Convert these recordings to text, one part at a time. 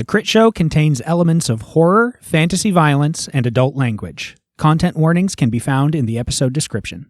The Critshow contains elements of horror, fantasy violence, and adult language. Content warnings can be found in the episode description.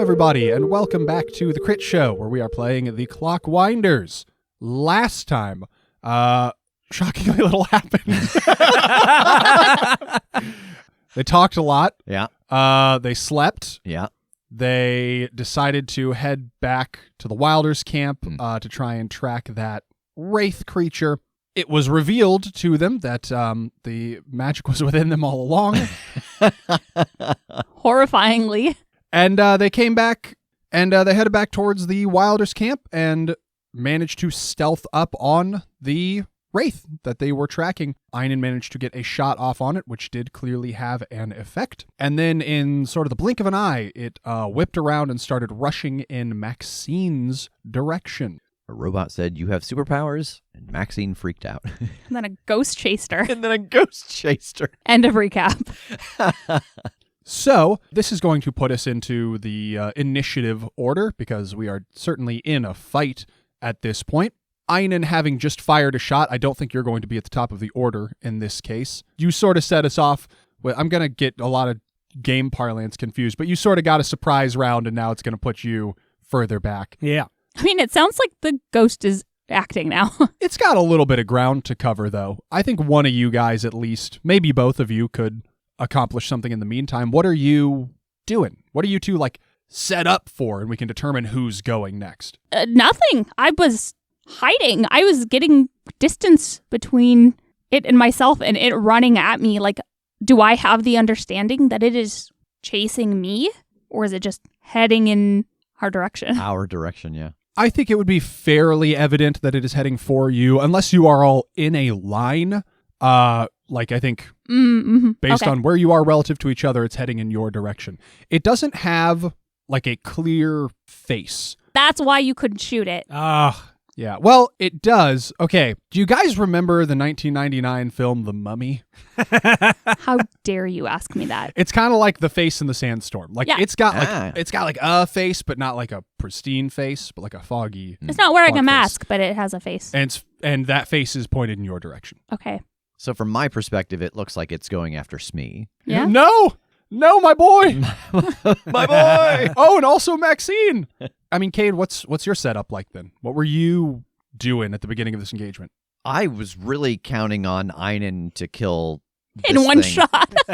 Everybody, and welcome back to the Critshow, where we are playing the Clockwinders. Last time, shockingly little happened. They talked a lot. Yeah. They slept. Yeah. They decided to head back to the Wilders camp to try and track that wraith creature. It was revealed to them that the magic was within them all along. Horrifyingly. And they came back, and they headed back towards the Wilders camp and managed to stealth up on the wraith that they were tracking. Einon managed to get a shot off on it, which did clearly have an effect. And then in sort of the blink of an eye, it whipped around and started rushing in Maxine's direction. A robot said, "You have superpowers," and Maxine freaked out. And then a ghost chased her. And then a ghost chased her. End of recap. So, this is going to put us into the initiative order, because we are certainly in a fight at this point. Einon having just fired a shot, I don't think you're going to be at the top of the order in this case. You sort of set us off with, I'm going to get a lot of game parlance confused, but you sort of got a surprise round, and now it's going to put you further back. Yeah. I mean, it sounds like the ghost is acting now. It's got a little bit of ground to cover, though. I think one of you guys at least, maybe both of you, could accomplish something in the meantime. What are you doing? What are you two set up for? And we can determine who's going next. Nothing. I was hiding. I was getting distance between it and myself, and it running at me. Do I have the understanding that it is chasing me, or is it just heading in our direction? Our direction, yeah. I think it would be fairly evident that it is heading for you, unless you are all in a line. I think based on where you are relative to each other, it's heading in your direction. It doesn't have a clear face. That's why you couldn't shoot it. Yeah. Well, it does. Okay. Do you guys remember the 1999 film The Mummy? How dare you ask me that? It's kind of like The Face in the Sandstorm. It's got a face, but not like a pristine face, but a foggy. It's not wearing a face. mask, but it has a face. And that face is pointed in your direction. Okay. So from my perspective, it looks like it's going after Smee. Yeah. No, my boy. My boy. Oh, and also Maxine. I mean, Kade, what's your setup like then? What were you doing at the beginning of this engagement? I was really counting on Einon to kill in one thing.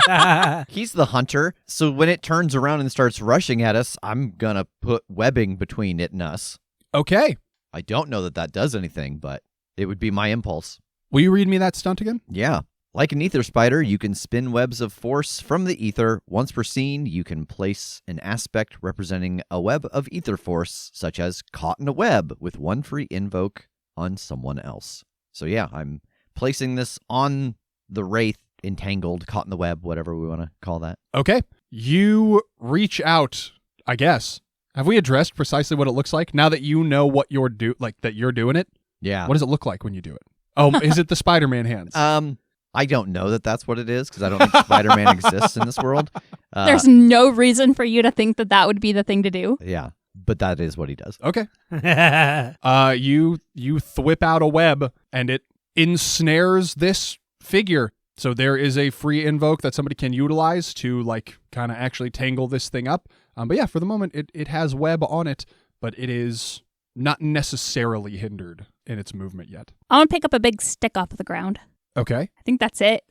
shot. He's the hunter, so when it turns around and starts rushing at us, I'm gonna put webbing between it and us. Okay. I don't know that does anything, but it would be my impulse. Will you read me that stunt again? Yeah. Like an ether spider, you can spin webs of force from the ether. Once per scene, you can place an aspect representing a web of ether force, such as caught in a web, with one free invoke on someone else. So yeah, I'm placing this on the wraith, entangled, caught in the web, whatever we want to call that. Okay. You reach out, I guess. Have we addressed precisely what it looks like? Now that you know what you're that you're doing it? Yeah. What does it look like when you do it? Oh, is it the Spider-Man hands? I don't know that that's what it is, because I don't think Spider-Man exists in this world. There's no reason for you to think that would be the thing to do. Yeah, but that is what he does. Okay. You thwip out a web, and it ensnares this figure. So there is a free invoke that somebody can utilize to kind of actually tangle this thing up. But yeah, for the moment, it has web on it, but it is not necessarily hindered in its movement yet. I want to pick up a big stick off the ground. Okay. I think that's it.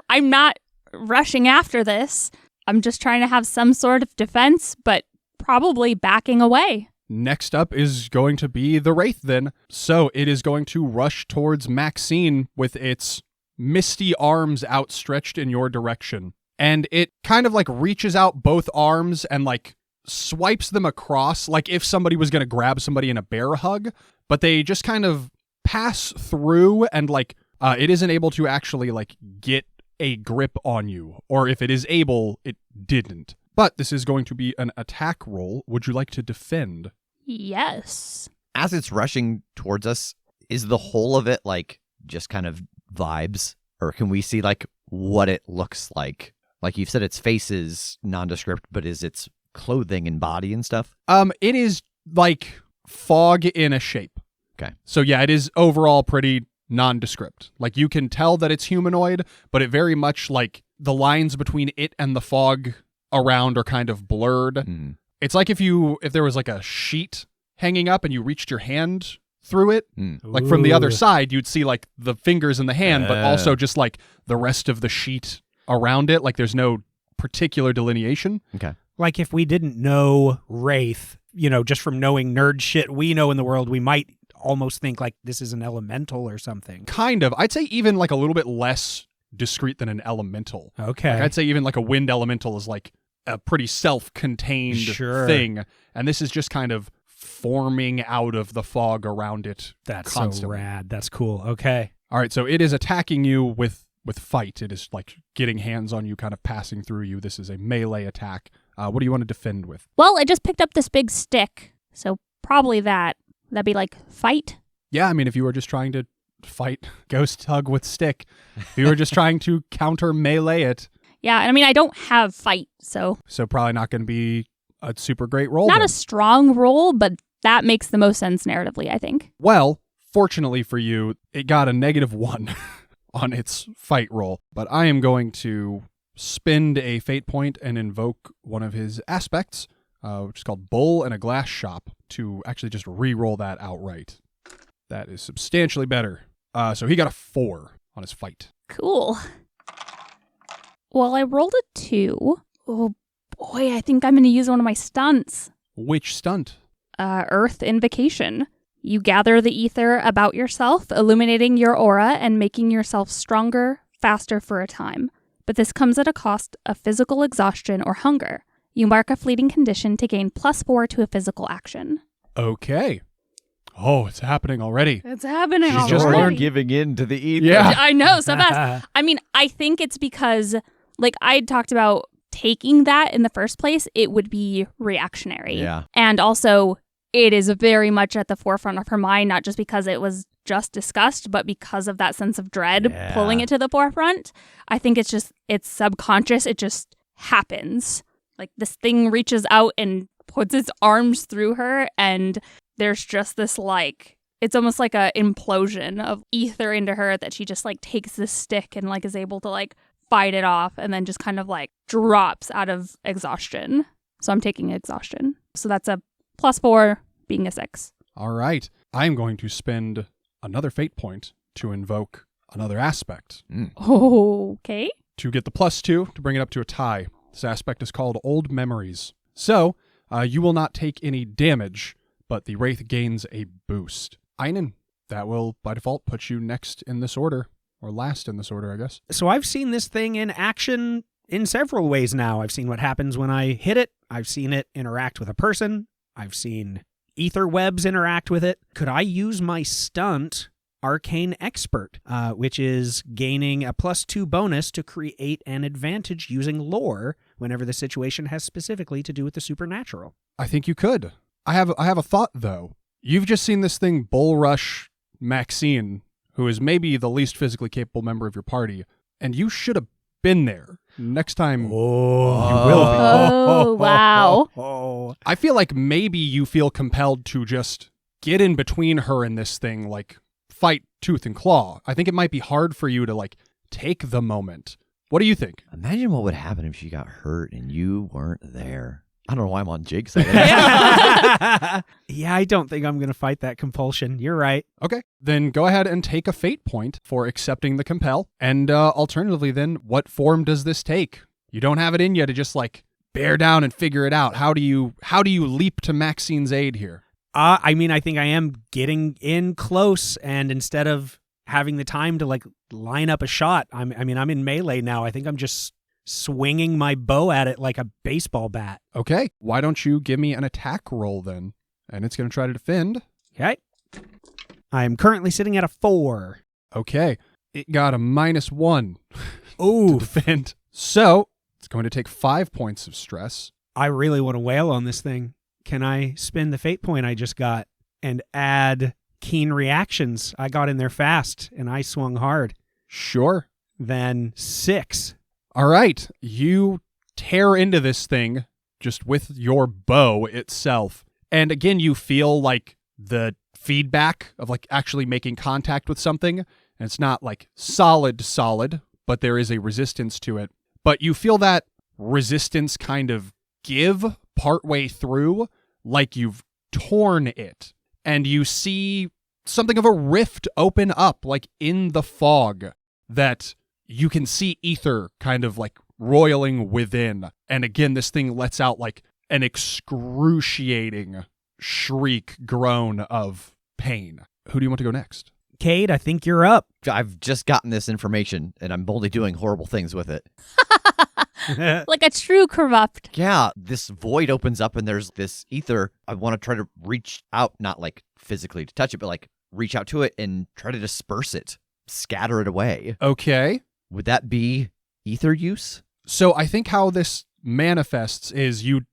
I'm not rushing after this. I'm just trying to have some sort of defense, but probably backing away. Next up is going to be the wraith then. So it is going to rush towards Maxine with its misty arms outstretched in your direction. And it kind of like reaches out both arms and like swipes them across like if somebody was going to grab somebody in a bear hug, but they just kind of pass through and like it isn't able to actually like get a grip on you, or if it is able, it didn't. But this is going to be an attack roll. Would you like to defend? Yes. As it's rushing towards us, is the whole of it like just kind of vibes? Or can we see like what it looks like? Like you've said its face is nondescript, but is its clothing and body and stuff? It is like fog in a shape. Okay. So yeah, it is overall pretty nondescript. Like you can tell that it's humanoid, but it very much like the lines between it and the fog around are kind of blurred. Mm. It's like if there was like a sheet hanging up and you reached your hand through it, like from the other side, you'd see like the fingers in the hand, but also just like the rest of the sheet around it. Like there's no particular delineation. Okay. Like if we didn't know wraith, just from knowing nerd shit we know in the world, we might almost think like this is an elemental or something. Kind of. I'd say even like a little bit less discreet than an elemental. Okay. Like I'd say even like a wind elemental is like a pretty self-contained thing. And this is just kind of forming out of the fog around it. That's constantly. so rad. That's cool. Okay. All right, so it is attacking you with fight. It is like getting hands on you, kind of passing through you. This is a melee attack. What do you want to defend with? Well, I just picked up this big stick, so probably that. That'd be like fight. Yeah, I mean, if you were just trying to fight ghost hug with stick, if you were just trying to counter melee it. Yeah, and I mean, I don't have fight, so probably not going to be a super great roll. Not then. a strong roll, but that makes the most sense narratively, I think. Well, fortunately for you, it got a -1 on its fight roll. But I am going to spend a fate point and invoke one of his aspects, which is called Bull in a Glass Shop, to actually just re-roll that outright. That is substantially better. So he got a 4 on his fight. Cool. Well, I rolled a 2. Oh boy, I think I'm going to use one of my stunts. Which stunt? Earth Invocation. You gather the ether about yourself, illuminating your aura and making yourself stronger, faster for a time. But this comes at a cost of physical exhaustion or hunger. You mark a fleeting condition to gain +4 to a physical action. Okay. Oh, it's happening already. It's happening She's already. just learned giving in to the ether. Yeah. I know, so fast. I mean, I think it's because, like I talked about taking that in the first place, it would be reactionary. Yeah. And also, it is very much at the forefront of her mind, not just because it was just discussed, but because of that sense of dread pulling it to the forefront. I think it's subconscious. It just happens. Like this thing reaches out and puts its arms through her, and there's just this like, it's almost like a implosion of ether into her that she just like takes this stick and like is able to like fight it off and then just kind of like drops out of exhaustion. So I'm taking exhaustion. So that's a +4 being a 6. All right. I'm going to spend another fate point to invoke another aspect. Okay. To get the +2 to bring it up to a tie. This aspect is called Old Memories. So, you will not take any damage, but the wraith gains a boost. Einon, that will, by default, put you next in this order. Or last in this order, I guess. So I've seen this thing in action in several ways now. I've seen what happens when I hit it. I've seen it interact with a person. I've seen ether webs interact with it. Could I use my stunt, Arcane Expert, which is gaining a +2 bonus to create an advantage using lore whenever the situation has specifically to do with the supernatural? I think you could. I have a thought, though. You've just seen this thing bull rush Maxine, who is maybe the least physically capable member of your party, and you should have been there. Next time, you will be. Oh, wow. I feel like maybe you feel compelled to just get in between her and this thing, like fight tooth and claw. I think it might be hard for you to like take the moment. What do you think? Imagine what would happen if she got hurt and you weren't there. I don't know why I'm on Jake's side. Yeah, I don't think I'm going to fight that compulsion. You're right. Okay, then go ahead and take a fate point for accepting the compel. And alternatively, then, what form does this take? You don't have it in you to just like bear down and figure it out. How do you leap to Maxine's aid here? I mean, I think I am getting in close, and instead of having the time to like line up a shot, I'm in melee now. I think I'm just swinging my bow at it like a baseball bat. Okay, why don't you give me an attack roll then? And it's going to try to defend. Okay. I am currently sitting at a 4. Okay, it got a -1 Ooh. to defend. So it's going to take 5 points of stress. I really want to wail on this thing. Can I spend the fate point I just got and add keen reactions? I got in there fast and I swung hard. Sure. Then 6. All right, you tear into this thing just with your bow itself. And again, you feel like the feedback of like actually making contact with something. And it's not like solid, but there is a resistance to it. But you feel that resistance kind of give partway through, like you've torn it. And you see something of a rift open up, like in the fog, that you can see ether kind of like roiling within. And again, this thing lets out like an excruciating shriek, groan of pain. Who do you want to go next? Kade, I think you're up. I've just gotten this information, and I'm only doing horrible things with it. Like a true corrupt. Yeah, this void opens up, and there's this ether. I want to try to reach out, not like physically to touch it, but like reach out to it and try to disperse it, scatter it away. Okay. Would that be ether use? So I think how this manifests is you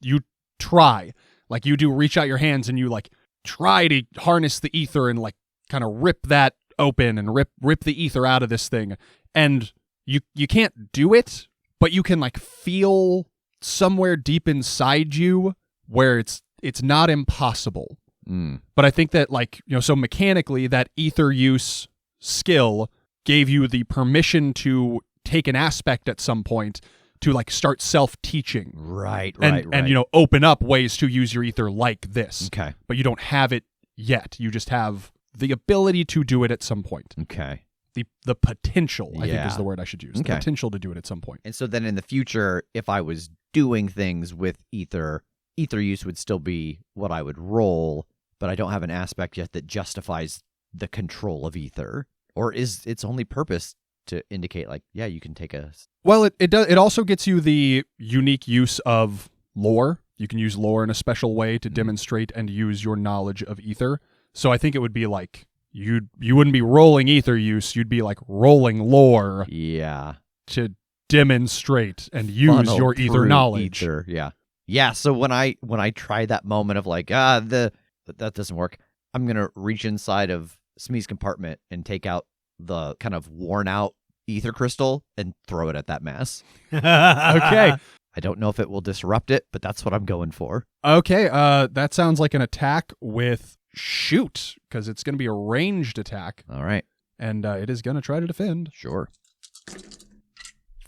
try. Like you do reach out your hands and you like try to harness the ether and like kind of rip that open and rip the ether out of this thing. And you can't do it, but you can like feel somewhere deep inside you where it's not impossible. But I think that like, so mechanically that ether use skill gave you the permission to take an aspect at some point to like start self-teaching. Right. And open up ways to use your ether like this. Okay. But you don't have it yet. You just have the ability to do it at some point. Okay. The potential, I think Yeah. is the word I should use. Okay. The potential to do it at some point. And so then in the future, if I was doing things with ether use would still be what I would roll, but I don't have an aspect yet that justifies the control of ether. Or is its only purpose to indicate like, yeah, you can take a... Well, it does. It also gets you the unique use of lore. You can use lore in a special way to demonstrate and use your knowledge of ether. So I think it would be like you wouldn't be rolling ether use. You'd be like rolling lore. Yeah. To demonstrate and use Funnel your ether through knowledge. Ether, yeah. Yeah, so when I try that moment of like, that doesn't work, I'm going to reach inside of Smee's compartment and take out the kind of worn out ether crystal and throw it at that mass. Okay. I don't know if it will disrupt it, but that's what I'm going for. Okay. That sounds like an attack with shoot, because it's going to be a ranged attack. All right. And it is going to try to defend. Sure.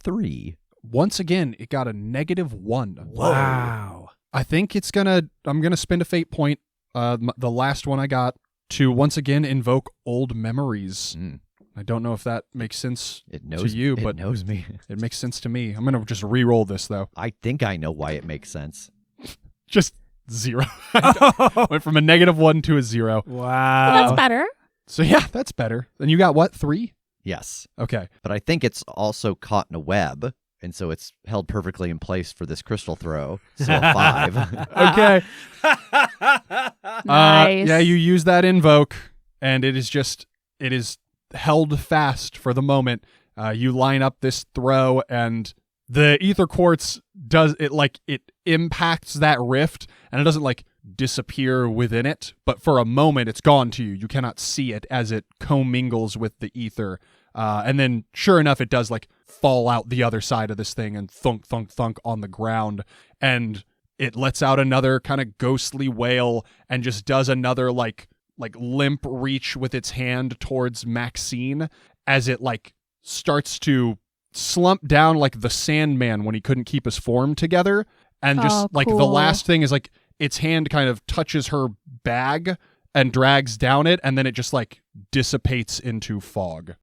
3. Once again, it got a -1. Wow. I think I'm going to spend a fate point, the last one I got, to once again invoke old memories. I don't know if that makes sense to you, but it knows me. It makes sense to me. I'm going to just re-roll this, though. I think I know why it makes sense. Just 0. Went from a -1 to a 0. Wow. Well, that's better. So yeah, that's better. Then you got what, 3? Yes. Okay. But I think it's also caught in a web, and so it's held perfectly in place for this crystal throw. So a 5. Okay. Nice. Yeah, you use that invoke, and it is held fast for the moment. You line up this throw, and the ether quartz it impacts that rift, and it doesn't like disappear within it, but for a moment it's gone to you. You cannot see it as it commingles with the ether. And then sure enough, it does like fall out the other side of this thing and thunk, thunk, thunk on the ground. And it lets out another kind of ghostly wail and just does another like limp reach with its hand towards Maxine as it like starts to slump down like the Sandman when he couldn't keep his form together. And just the cool. last thing is like its hand kind of touches her bag and drags down it, and then it just like dissipates into fog.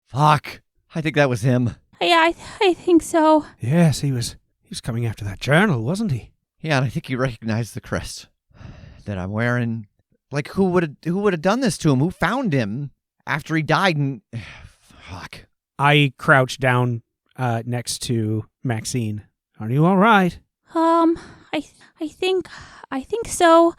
Fuck. I think that was him. Yeah, I think so. Yes, he was coming after that journal, wasn't he? Yeah, and I think he recognized the crest that I'm wearing. Like, who would have done this to him? Who found him after he died? And fuck. I crouch down next to Maxine. Are you all right? I think so.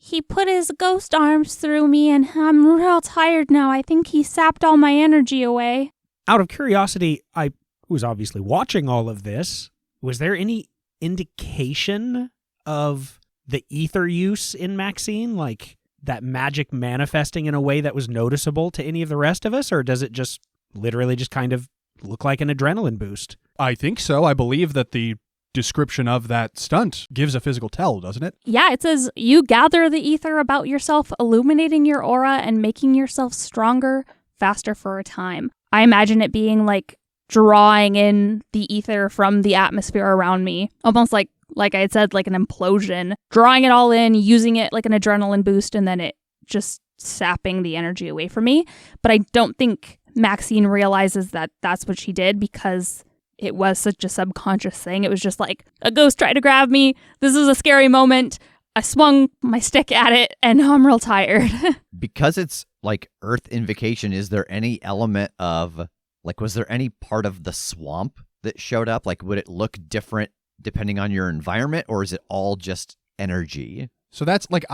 He put his ghost arms through me, and I'm real tired now. I think he sapped all my energy away. Out of curiosity, I was obviously watching all of this. Was there any indication of the ether use in Maxine? Like that magic manifesting in a way that was noticeable to any of the rest of us? Or does it just literally just kind of look like an adrenaline boost? I think so. I believe that the description of that stunt gives a physical tell, doesn't it? Yeah, it says you gather the ether about yourself, illuminating your aura and making yourself stronger, faster for a time. I imagine it being like drawing in the ether from the atmosphere around me, almost like I had said, like an implosion, drawing it all in, using it like an adrenaline boost, and then it just sapping the energy away from me. But I don't think Maxine realizes that that's what she did, because it was such a subconscious thing. It was just like, a ghost tried to grab me. This is a scary moment. I swung my stick at it, and now I'm real tired. Because it's like Earth Invocation, is there any element of, like, was there any part of the swamp that showed up? Like, would it look different depending on your environment, or is it all just energy? So that's like,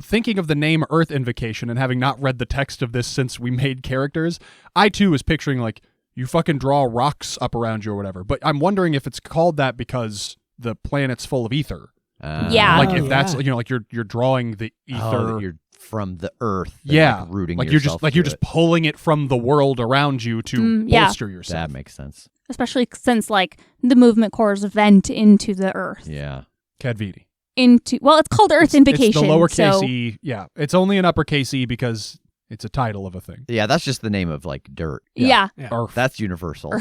thinking of the name Earth Invocation and having not read the text of this since we made characters, I too was picturing like, you fucking draw rocks up around you or whatever. But I'm wondering if it's called that because the planet's full of ether. Yeah. Like if yeah. that's, like you're drawing the ether. You're from the earth. Yeah. Like rooting like yourself you're to just it. pulling it from the world around you to yeah. bolster yourself. That makes sense. Especially since like the movement cores vent into the earth. Yeah. Kadvidi. Well, it's called Earth Invocation. It's the lowercase so... e. Yeah. It's only an uppercase e because it's a title of a thing. Yeah, that's just the name of like dirt. Yeah. Earth. That's universal.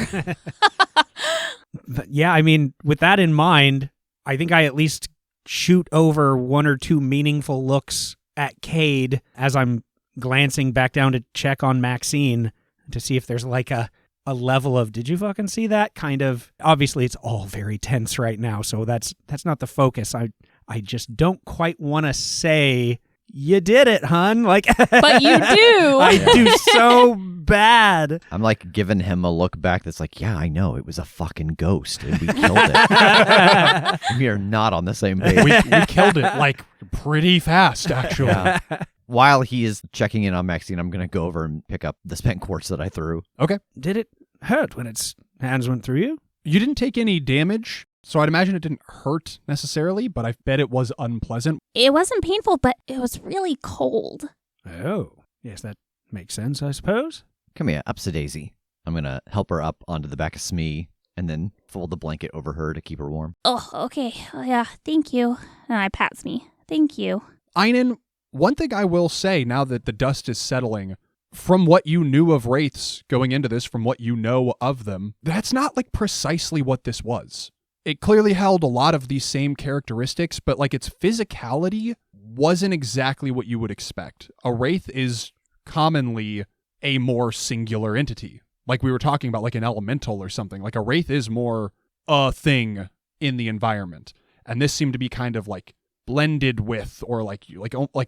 But yeah, I mean, with that in mind, I think I at least shoot over one or two meaningful looks at Kade as I'm glancing back down to check on Maxine to see if there's like a level of, did you fucking see that? Kind of. Obviously, it's all very tense right now, so that's not the focus. I just don't quite want to say, you did it, hun. Like, But you do. I do so bad. I'm like giving him a look back that's like, yeah, I know. It was a fucking ghost and we killed it. We are not on the same page. we killed it like pretty fast, actually. Yeah. While he is checking in on Maxine, I'm going to go over and pick up the spent quartz that I threw. Okay. Did it hurt when its hands went through you? You didn't take any damage, so I'd imagine it didn't hurt necessarily, but I bet it was unpleasant. It wasn't painful, but it was really cold. Oh, yes, that makes sense, I suppose. Come here, up to Daisy. I'm going to help her up onto the back of Smee and then fold the blanket over her to keep her warm. Oh, okay. Oh, yeah, thank you. And I pats me. Thank you. Einon, one thing I will say now that the dust is settling, from what you knew of wraiths going into this, from what you know of them, that's not like precisely what this was. It clearly held a lot of these same characteristics, but like its physicality wasn't exactly what you would expect. A wraith is commonly a more singular entity. Like we were talking about like an elemental or something. Like a wraith is more a thing in the environment. And this seemed to be kind of like blended with or like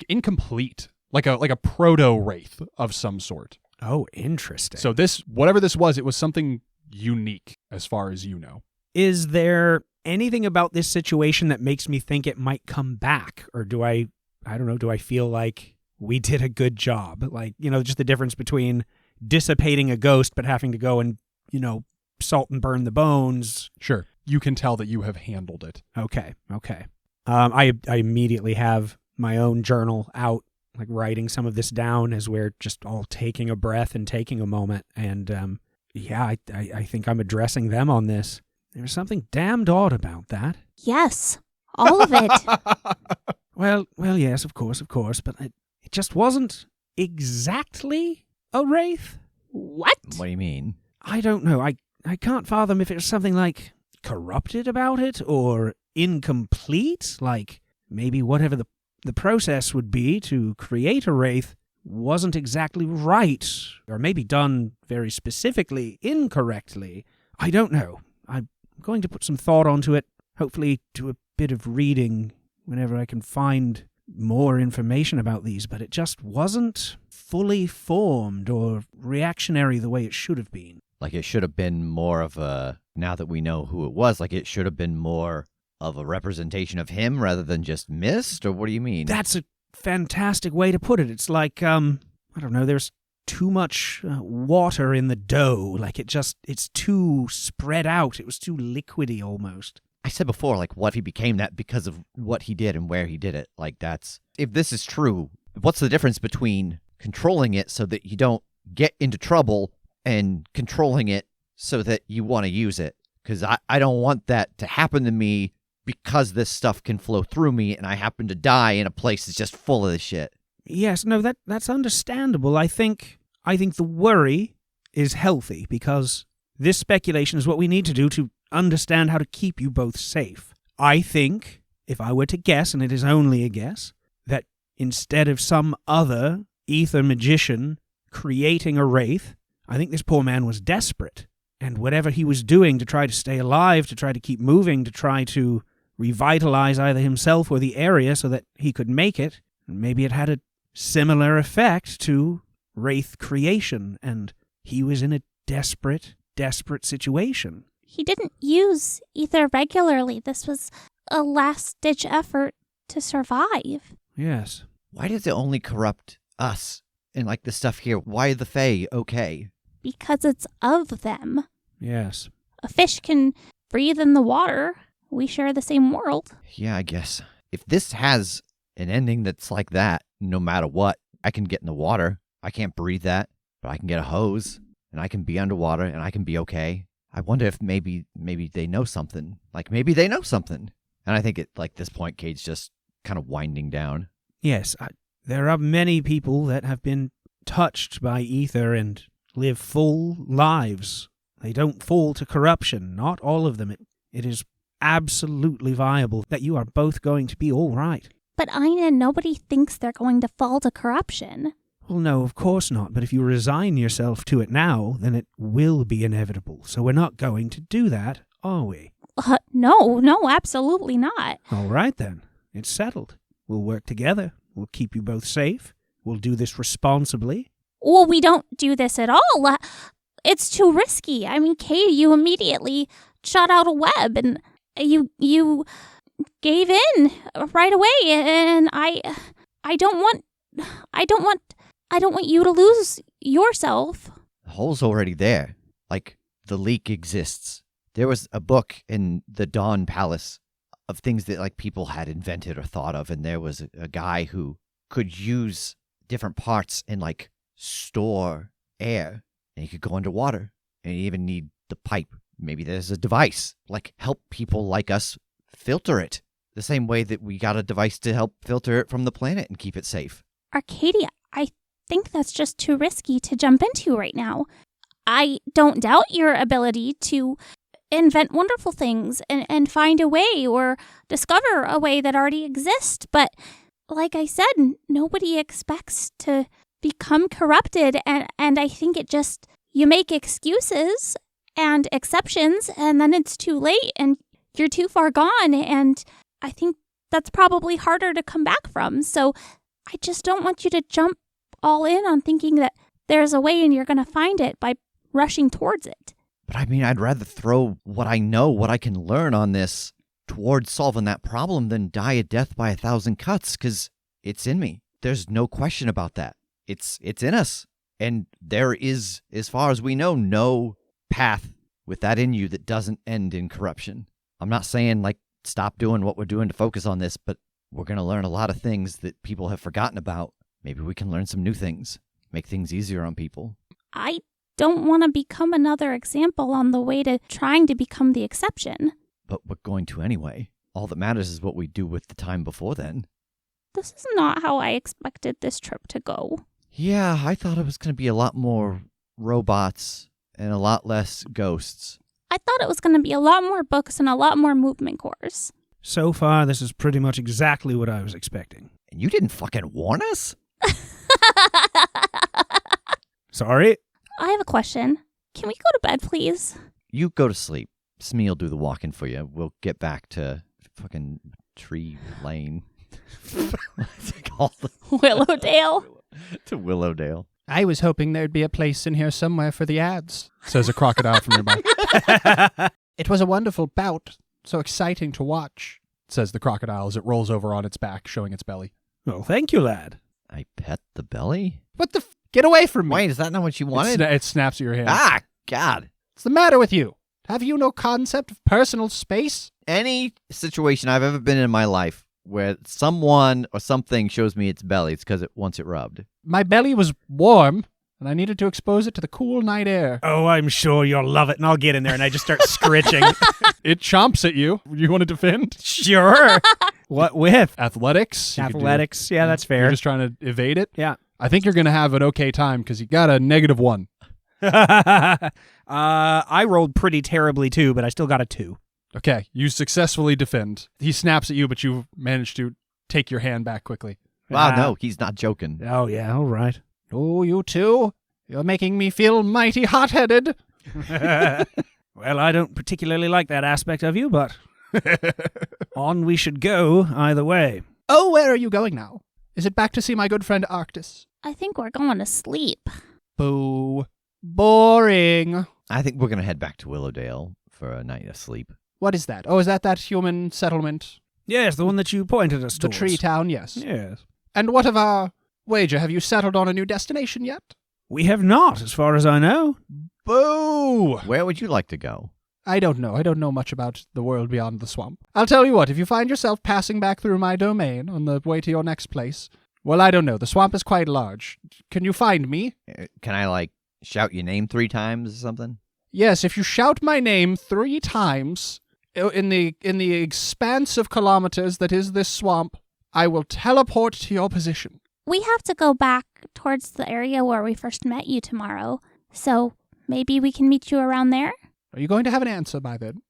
incomplete. Like a proto-wraith of some sort. Oh, interesting. So this, whatever this was, it was something unique as far as you know. Is there anything about this situation that makes me think it might come back? Or do I don't know, do I feel like we did a good job? Like, just the difference between dissipating a ghost but having to go and, salt and burn the bones. Sure. You can tell that you have handled it. Okay. I immediately have my own journal out, like writing some of this down as we're just all taking a breath and taking a moment. And I think I'm addressing them on this. There's something damned odd about that. Yes, all of it. Well, yes, of course, but it just wasn't exactly a wraith. What? What do you mean? I don't know. I can't fathom if it was something like corrupted about it or incomplete. Like, maybe whatever the process would be to create a wraith wasn't exactly right, or maybe done very specifically incorrectly. I don't know. I'm going to put some thought onto it, hopefully do a bit of reading whenever I can find more information about these, but it just wasn't fully formed or reactionary the way it should have been. Like it should have been more of a, now that we know who it was, like it should have been more of a representation of him rather than just mist, or what do you mean? That's a fantastic way to put it. It's like, I don't know, there's too much water in the dough. Like it's too spread out. It was too liquidy almost. I said before, like, what if he became that because of what he did and where he did it? Like, that's, if this is true, what's the difference between controlling it so that you don't get into trouble and controlling it so that you want to use it? Because I don't want that to happen to me because this stuff can flow through me and I happen to die in a place that's just full of this shit. Yes, no, that's understandable. I think the worry is healthy because this speculation is what we need to do to understand how to keep you both safe. I think, if I were to guess, and it is only a guess, that instead of some other ether magician creating a wraith, I think this poor man was desperate. And whatever he was doing to try to stay alive, to try to keep moving, to try to revitalize either himself or the area so that he could make it, maybe it had a similar effect to wraith creation, and he was in a desperate situation. He didn't use ether regularly. This was a last-ditch effort to survive. Yes. Why does it only corrupt us and, like, the stuff here? Why are the Fae okay? Because it's of them. Yes. A fish can breathe in the water. We share the same world. Yeah, I guess. If this has an ending that's like that, no matter what, I can get in the water. I can't breathe that, but I can get a hose, and I can be underwater, and I can be okay. I wonder if maybe they know something. Like, maybe they know something. And I think at, like, this point, Kade's just kind of winding down. Yes, there are many people that have been touched by ether and live full lives. They don't fall to corruption. Not all of them. It is absolutely viable that you are both going to be all right. But Einon, nobody thinks they're going to fall to corruption. Well, no, of course not. But if you resign yourself to it now, then it will be inevitable. So we're not going to do that, are we? No, absolutely not. All right, then. It's settled. We'll work together. We'll keep you both safe. We'll do this responsibly. Well, we don't do this at all. It's too risky. I mean, Kade, you immediately shot out a web, and you gave in right away, and I don't want you to lose yourself. The hole's already there. Like, the leak exists. There was a book in the Dawn Palace of things that, like, people had invented or thought of, and there was a guy who could use different parts and, like, store air, and he could go underwater, and he even need the pipe. Maybe there's a device, like, help people like us filter it, the same way that we got a device to help filter it from the planet and keep it safe. Arkady, I think that's just too risky to jump into right now. I don't doubt your ability to invent wonderful things and find a way or discover a way that already exists, but like I said, nobody expects to become corrupted, and I think it just, you make excuses and exceptions, and then it's too late, and you're too far gone, and I think that's probably harder to come back from. So I just don't want you to jump all in on thinking that there's a way and you're going to find it by rushing towards it. But I mean, I'd rather throw what I know, what I can learn on this, towards solving that problem than die a death by 1,000 cuts, because it's in me. There's no question about that. It's in us. And there is, as far as we know, no path with that in you that doesn't end in corruption. I'm not saying, like, stop doing what we're doing to focus on this, but we're going to learn a lot of things that people have forgotten about. Maybe we can learn some new things, make things easier on people. I don't want to become another example on the way to trying to become the exception. But we're going to anyway. All that matters is what we do with the time before then. This is not how I expected this trip to go. Yeah, I thought it was going to be a lot more robots and a lot less ghosts. I thought it was going to be a lot more books and a lot more movement cores. So far, this is pretty much exactly what I was expecting. And you didn't fucking warn us? Sorry? I have a question. Can we go to bed, please? You go to sleep. Smee will do the walking for you. We'll get back to fucking Tree Lane. What's it called? Willowdale? To Willowdale. I was hoping there'd be a place in here somewhere for the ads, says a crocodile from nearby. It was a wonderful bout, so exciting to watch, says the crocodile as it rolls over on its back, showing its belly. Well, thank you, lad. I pet the belly? What the Get away from me! Wait, is that not what you wanted? It snaps at your hand. Ah, God. What's the matter with you? Have you no concept of personal space? Any situation I've ever been in my life where someone or something shows me its belly, it's because it wants it rubbed. My belly was warm, and I needed to expose it to the cool night air. Oh, I'm sure you'll love it, and I'll get in there, and I just start scritching. It chomps at you. You want to defend? Sure. What with? Athletics. You could do- Athletics. Yeah, that's You're fair. just trying to evade it? Yeah. I think you're going to have an okay time because you got a -1. I rolled pretty terribly, too, but I still got a 2. Okay, you successfully defend. He snaps at you, but you manage to take your hand back quickly. Wow, no, he's not joking. Oh, yeah, all right. Oh, you two? You're making me feel mighty hot-headed. Well, I don't particularly like that aspect of you, but on we should go either way. Oh, where are you going now? Is it back to see my good friend Arctis? I think we're going to sleep. Boo. Boring. I think we're going to head back to Willowdale for a night of sleep. What is that? Oh, is that human settlement? Yes, the one that you pointed us The towards. tree town, yes. Yes. And what of our wager? Have you settled on a new destination yet? We have not, as far as I know. Boo! Where would you like to go? I don't know. I don't know much about the world beyond the swamp. I'll tell you what, if you find yourself passing back through my domain on the way to your next place, well, I don't know. The swamp is quite large. Can you find me? Can I, shout your name 3 times or something? Yes, if you shout my name 3 times in the expanse of kilometers that is this swamp, I will teleport to your position. We have to go back towards the area where we first met you tomorrow, so maybe we can meet you around there? Are you going to have an answer by then?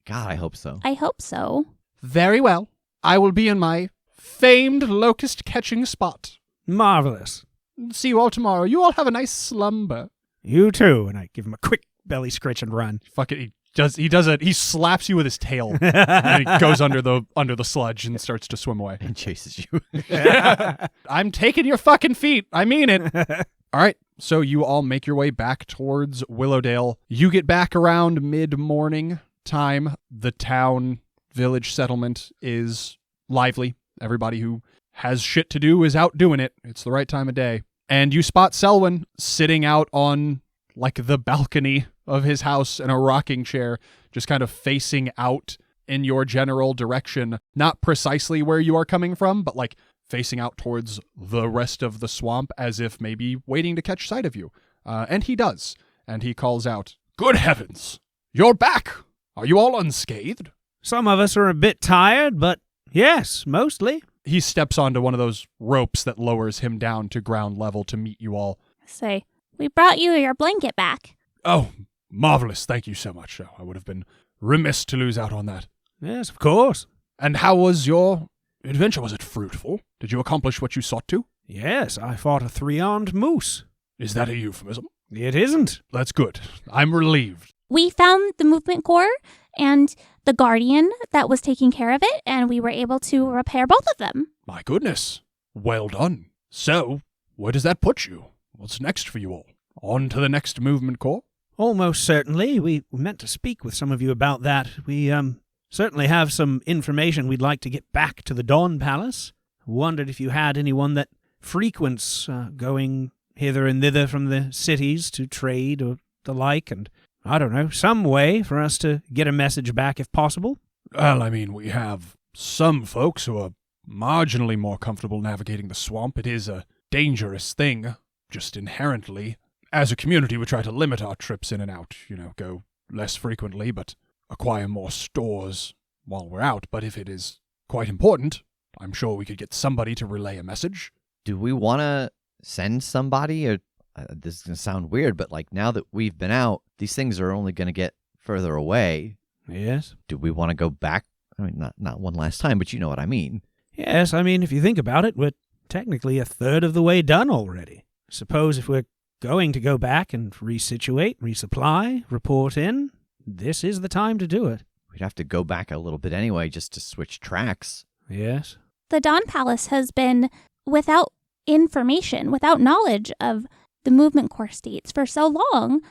God, I hope so. I hope so. Very well. I will be in my famed locust-catching spot. Marvelous. See you all tomorrow. You all have a nice slumber. You too. And I give him a quick belly scritch and run. Fuck it. He slaps you with his tail and he goes under the sludge and starts to swim away. And chases you. I'm taking your fucking feet. I mean it. All right. So you all make your way back towards Willowdale. You get back around mid-morning time. The town, village settlement is lively. Everybody who has shit to do is out doing it. It's the right time of day. And you spot Selwyn sitting out on the balcony of his house in a rocking chair, just kind of facing out in your general direction. Not precisely where you are coming from, but facing out towards the rest of the swamp as if maybe waiting to catch sight of you. And he does. And he calls out, "Good heavens! You're back! Are you all unscathed?" Some of us are a bit tired, but yes, mostly. He steps onto one of those ropes that lowers him down to ground level to meet you all. Say, we brought you your blanket back. Oh, marvelous. Thank you so much. I would have been remiss to lose out on that. Yes, of course. And how was your adventure? Was it fruitful? Did you accomplish what you sought to? Yes, I fought a 3-armed moose. Is that a euphemism? It isn't. That's good. I'm relieved. We found the movement core and the guardian that was taking care of it, and we were able to repair both of them. My goodness. Well done. So, where does that put you? What's next for you all? On to the next movement core? Almost certainly. We meant to speak with some of you about that. We certainly have some information we'd like to get back to the Dawn Palace. Wondered if you had anyone that frequents going hither and thither from the cities to trade or the like, and I don't know, some way for us to get a message back if possible. Well, I mean, we have some folks who are marginally more comfortable navigating the swamp. It is a dangerous thing, just inherently. As a community, we try to limit our trips in and out, go less frequently, but acquire more stores while we're out. But if it is quite important, I'm sure we could get somebody to relay a message. Do we want to send somebody? Or this is going to sound weird, but now that we've been out, these things are only going to get further away. Yes. Do we want to go back? I mean, not one last time, but you know what I mean. Yes, I mean, if you think about it, we're technically a third of the way done already. Suppose if we're going to go back and resituate, resupply, report in, this is the time to do it. We'd have to go back a little bit anyway just to switch tracks. Yes. The Dawn Palace has been without information, without knowledge of the movement core states for so long.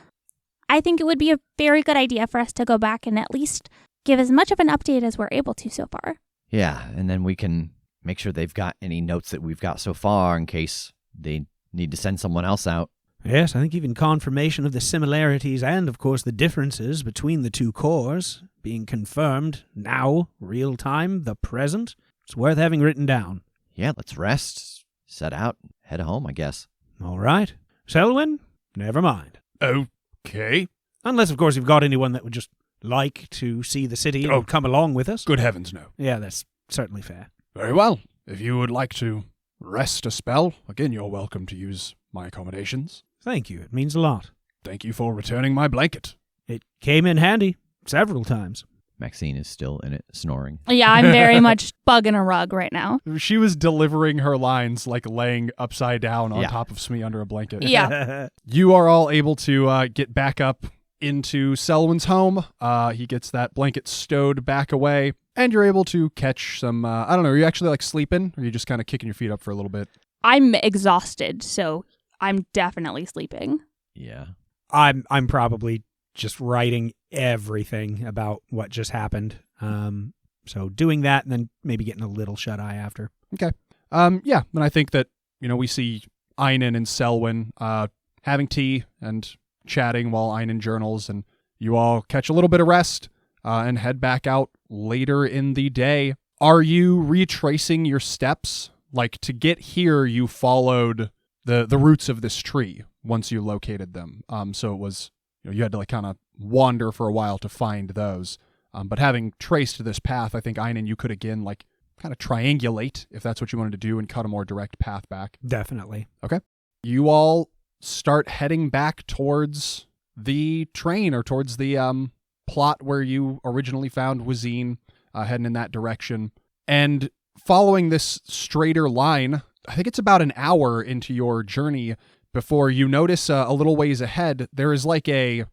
I think it would be a very good idea for us to go back and at least give as much of an update as we're able to so far. Yeah, and then we can make sure they've got any notes that we've got so far in case they need to send someone else out. Yes, I think even confirmation of the similarities and, of course, the differences between the two cores being confirmed now, real time, the present, it's worth having written down. Yeah, let's rest, set out, head home, I guess. All right. Selwyn, never mind. Okay. Unless, of course, you've got anyone that would just like to see the city and come along with us. Good heavens, no. Yeah, that's certainly fair. Very well. If you would like to rest a spell, again, you're welcome to use my accommodations. Thank you. It means a lot. Thank you for returning my blanket. It came in handy several times. Maxine is still in it, snoring. Yeah, I'm very much bugging a rug right now. She was delivering her lines like laying upside down on Yeah. top of Smee under a blanket. Yeah. You are all able to get back up into Selwyn's home. He gets that blanket stowed back away, and you're able to catch some, I don't know, are you actually like sleeping, or are you just kind of kicking your feet up for a little bit? I'm exhausted, so I'm definitely sleeping. Yeah. I'm probably just writing everything about what just happened. So doing that and then maybe getting a little shut-eye after. Yeah, and I think that, we see Einon and Selwyn having tea and chatting while Einon journals, and you all catch a little bit of rest and head back out later in the day. Are you retracing your steps? Like, to get here, you followed the roots of this tree once you located them. So it was, you had to like kind of wander for a while to find those. But having traced this path, I think, Einon, you could again like kind of triangulate if that's what you wanted to do and cut a more direct path back. Definitely. You all start heading back towards the train or towards the plot where you originally found Wazine, heading in that direction. And following this straighter line, I think it's about an hour into your journey before you notice a little ways ahead, there is like a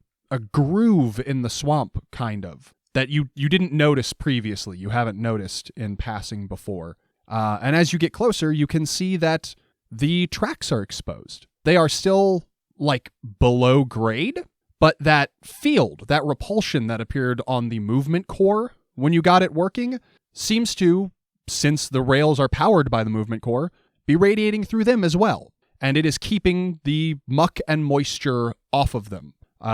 groove in the swamp, kind of, that you didn't notice previously. You haven't noticed in passing before. And as you get closer, you can see that the tracks are exposed. They are still like below grade, but that field, that repulsion that appeared on the movement core when you got it working, seems to, since the rails are powered by the movement core, be radiating through them as well. And it is keeping the muck and moisture off of them.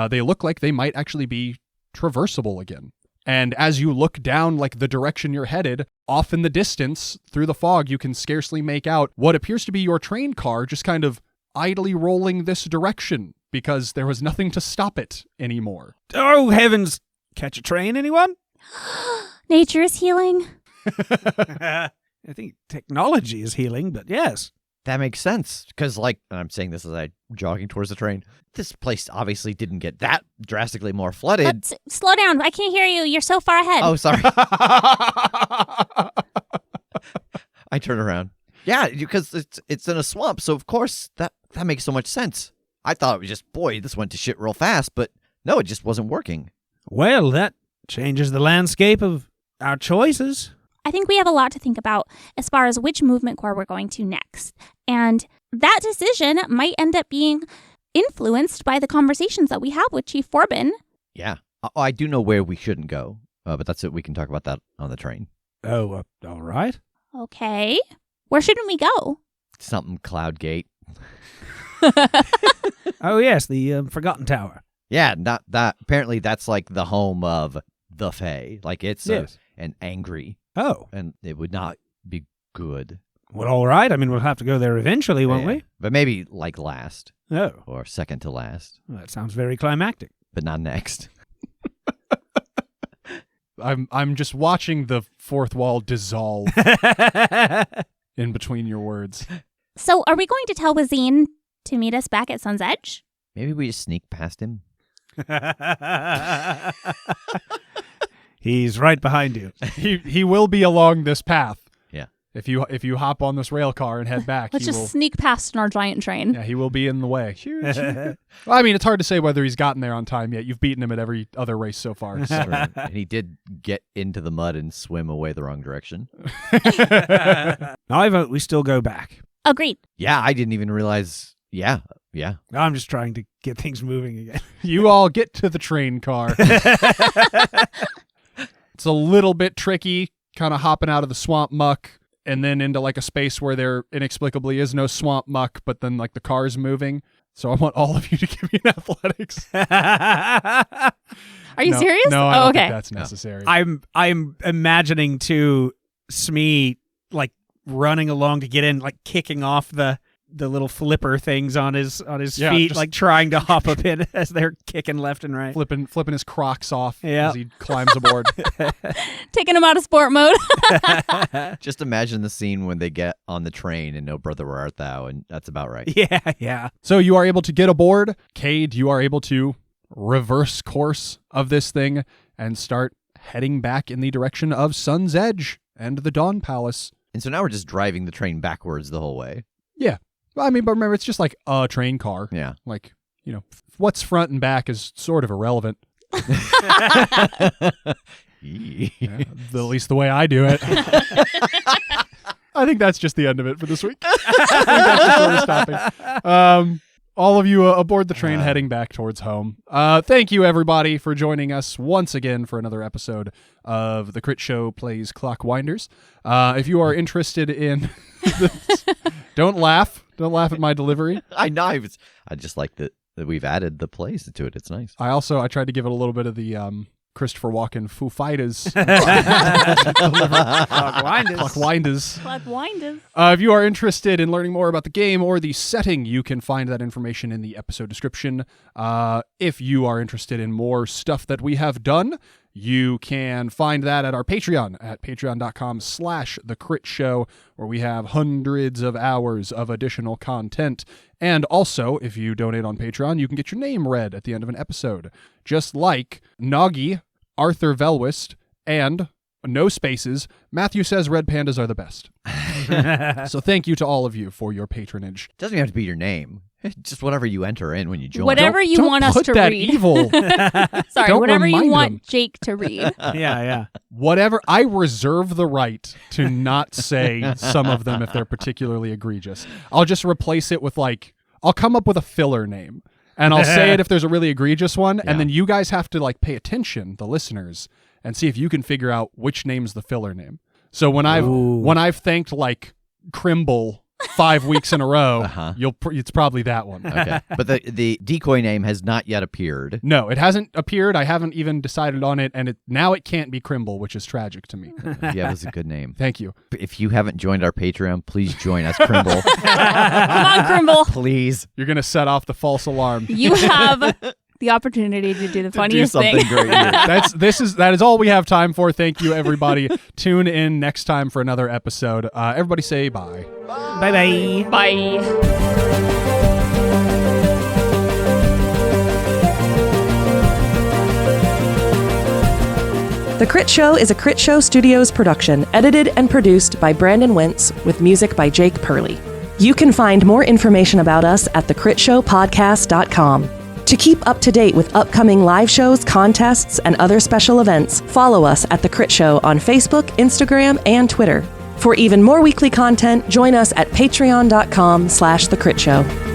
They look like they might actually be traversable again. And as you look down like the direction you're headed, off in the distance, through the fog, you can scarcely make out what appears to be your train car just kind of idly rolling this direction because there was nothing to stop it anymore. Oh, heavens. Catch a train, anyone? Nature is healing. I think technology is healing, but yes. That makes sense, because, like, and I'm saying this as I'm jogging towards the train, this place obviously didn't get that drastically more flooded. Slow down. I can't hear you. You're so far ahead. Oh, sorry. I turn around. Yeah, because it's in a swamp, so of course that makes so much sense. I thought it was just, boy, this went to shit real fast, but no, it just wasn't working. Well, that changes the landscape of our choices. I think we have a lot to think about as far as which movement core we're going to next. And that decision might end up being influenced by the conversations that we have with Chief Forbin. Yeah. I do know where we shouldn't go, but that's it. We can talk about that on the train. Oh, all right. Okay. Where shouldn't we go? Something Cloud Gate. Oh, yes, the Forgotten Tower. Yeah, not that. Apparently that's like the home of the Fae. Like it's Yes. an angry, Oh, and it would not be good. well, all right. I mean, we'll have to go there eventually, won't Yeah. we? But maybe like last Oh, or second to last, well, that sounds very climactic. but not next. I'm just watching the fourth wall dissolve in between your words. So are we going to tell Wazine to meet us back at Sun's Edge? Maybe we just sneak past him. He's right behind you. He will be along this path. Yeah. If you hop on this rail car and head back, Let's he just will. sneak past in our giant train. Yeah, he will be in the way. Well, I mean, it's hard to say whether he's gotten there on time yet. You've beaten him at every other race so far. So. And he did get into the mud and swim away the wrong direction. I vote we still go back. Agreed. Yeah, I didn't even realize. Yeah. I'm just trying to get things moving again. You all get to the train car. It's a little bit tricky, kind of hopping out of the swamp muck and then into like a space where there inexplicably is no swamp muck, but then like the car's moving. So I want all of you to give me an athletics. Are you serious? No, I don't okay. think that's necessary. I'm imagining too Smee like running along to get in, like kicking off the little flipper things on his Yeah, feet, just- like trying to hop up in as they're kicking left and right. Flipping his Crocs off Yeah. as he climbs aboard. Taking him out of sport mode. Just imagine the scene when they get on the train and "No brother, where art thou?" and that's about right. Yeah. So you are able to get aboard. Kade, you are able to reverse course of this thing and start heading back in the direction of Sun's Edge and the Dawn Palace. And so now we're just driving the train backwards the whole way. Yeah. Well, I mean, but remember, it's just like a train car. Yeah. Like, what's front and back is sort of irrelevant. Yeah, at least the way I do it. I think that's just the end of it for this week. I think that's just where we're stopping. All of you aboard the train heading back towards home. Thank you, everybody, for joining us once again for another episode of The Critshow Plays Clockwinders. If you are interested in this, don't laugh. Don't laugh at my delivery. I know. I just like that we've added the plays to it. It's nice. I tried to give it a little bit of the Christopher Walken Foo Fighters. Clockwinders. If you are interested in learning more about the game or the setting, you can find that information in the episode description. If you are interested in more stuff that we have done, you can find that at our Patreon at patreon.com/thecritshow, where we have hundreds of hours of additional content. And also, if you donate on Patreon, you can get your name read at the end of an episode, just like Noggy, Arthur Velwist, and no spaces, Matthew says red pandas are the best. So thank you to all of you for your patronage. Doesn't even have to be your name. Just whatever you enter in when you join. Whatever you want us put to that read. evil. Sorry, Don't whatever you remind want them. Jake to read. Yeah. Whatever. I reserve the right to not say some of them if they're particularly egregious. I'll just replace it with I'll come up with a filler name. And I'll say it if there's a really egregious one. Yeah. And then you guys have to pay attention, the listeners, and see if you can figure out which name's the filler name. So when I've thanked Crimble 5 weeks in a row, it's probably that one. Okay. But the decoy name has not yet appeared. No, it hasn't appeared. I haven't even decided on it, and now it can't be Crimble, which is tragic to me. Yeah, it was a good name. Thank you. If you haven't joined our Patreon, please join us, Crimble. Come on, Crimble. Please. You're going to set off the false alarm. You have the opportunity to do the funniest something thing. great here. That is all we have time for. Thank you, everybody. Tune in next time for another episode. Everybody say bye. Bye-bye. Bye. The Crit Show is a Critshow Studios production, edited and produced by Brandon Wentz, with music by Jake Purley. You can find more information about us at thecritshowpodcast.com. To keep up to date with upcoming live shows, contests, and other special events, follow us at The Crit Show on Facebook, Instagram, and Twitter. For even more weekly content, join us at patreon.com/thecritshow.